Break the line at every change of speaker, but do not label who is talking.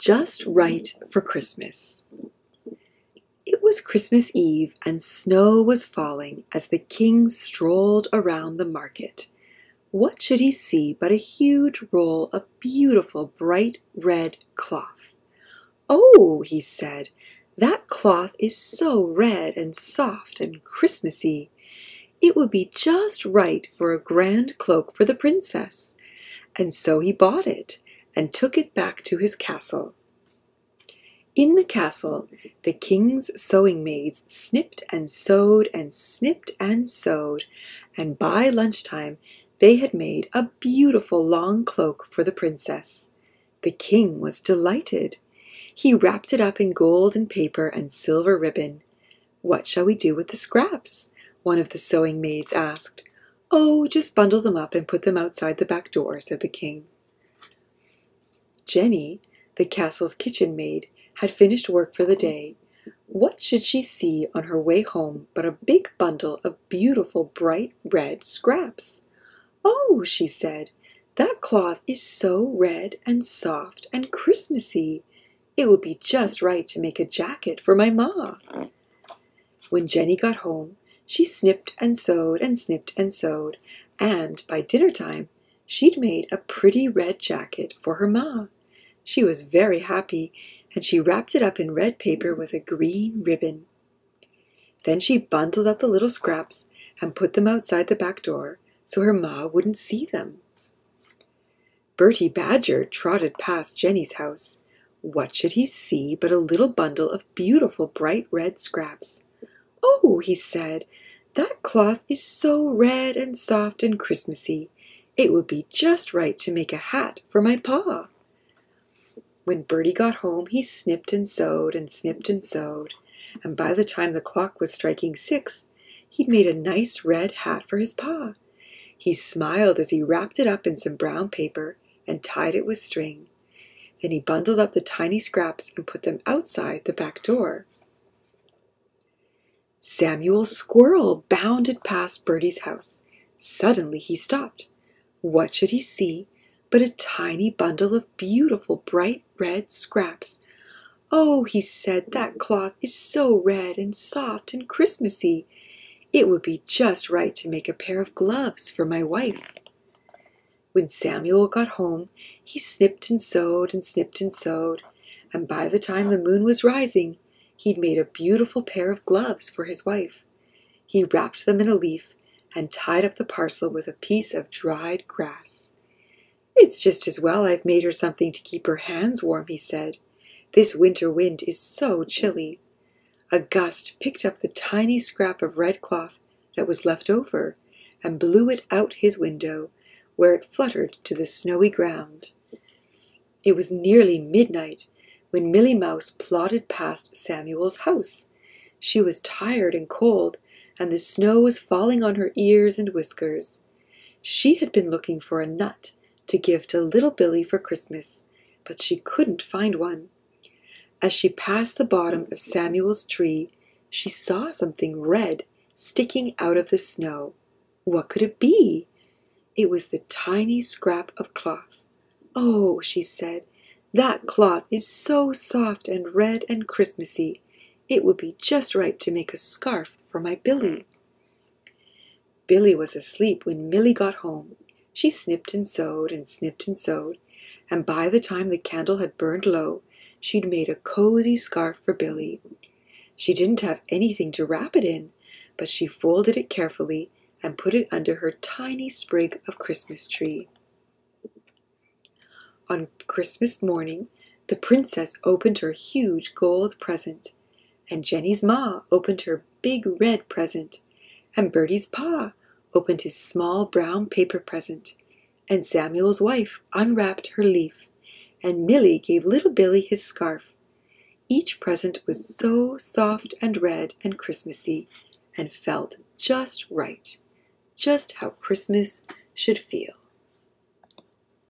Just right for Christmas. It was Christmas Eve, and snow was falling as the king strolled around the market. What should he see but a huge roll of beautiful bright red cloth. "Oh," he said, "that cloth is so red and soft and Christmassy. It would be just right for a grand cloak for the princess." And so he bought it and took it back to his castle. In the castle, the king's sewing maids snipped and sewed and snipped and sewed, and by lunchtime they had made a beautiful long cloak for the princess. The king was delighted. He wrapped it up in gold and paper and silver ribbon. "What shall we do with the scraps?" one of the sewing maids asked. "Oh, just bundle them up and put them outside the back door," said the king. Jenny, the castle's kitchen maid, had finished work for the day. What should she see on her way home but a big bundle of beautiful bright red scraps? "Oh," she said, "that cloth is so red and soft and Christmassy. It would be just right to make a jacket for my ma." When Jenny got home, she snipped and sewed and snipped and sewed, and by dinner time she'd made a pretty red jacket for her ma. She was very happy, and she wrapped it up in red paper with a green ribbon. Then she bundled up the little scraps and put them outside the back door so her ma wouldn't see them. Bertie Badger trotted past Jenny's house. What should he see but a little bundle of beautiful bright red scraps? "Oh," he said, "that cloth is so red and soft and Christmassy. It would be just right to make a hat for my pa." When Bertie got home, he snipped and sewed and snipped and sewed, and by the time the clock was striking 6, he'd made a nice red hat for his pa. He smiled as he wrapped it up in some brown paper and tied it with string. Then he bundled up the tiny scraps and put them outside the back door. Samuel Squirrel bounded past Bertie's house. Suddenly he stopped. What should he see but a tiny bundle of beautiful bright red scraps. "Oh," he said, "that cloth is so red and soft and Christmassy. It would be just right to make a pair of gloves for my wife." When Samuel got home, he snipped and sewed and snipped and sewed, and by the time the moon was rising, he'd made a beautiful pair of gloves for his wife. He wrapped them in a leaf and tied up the parcel with a piece of dried grass. "It's just as well I've made her something to keep her hands warm," he said. "This winter wind is so chilly." A gust picked up the tiny scrap of red cloth that was left over and blew it out his window, where it fluttered to the snowy ground. It was nearly midnight when Milly Mouse plodded past Samuel's house. She was tired and cold, and the snow was falling on her ears and whiskers. She had been looking for a nut to give to little Billy for Christmas, but she couldn't find one. As she passed the bottom of Samuel's tree, she saw something red sticking out of the snow. What could it be? It was the tiny scrap of cloth. "Oh," she said, "that cloth is so soft and red and Christmassy. It would be just right to make a scarf for my Billy." Billy was asleep when Milly got home. She snipped and sewed and snipped and sewed, and by the time the candle had burned low, she'd made a cozy scarf for Billy. She didn't have anything to wrap it in, but she folded it carefully and put it under her tiny sprig of Christmas tree. On Christmas morning, the princess opened her huge gold present, and Jenny's ma opened her big red present, and Bertie's pa opened his small brown paper present, and Samuel's wife unwrapped her leaf, and Milly gave little Billy his scarf. Each present was so soft and red and Christmassy, and felt just right, just how Christmas should feel.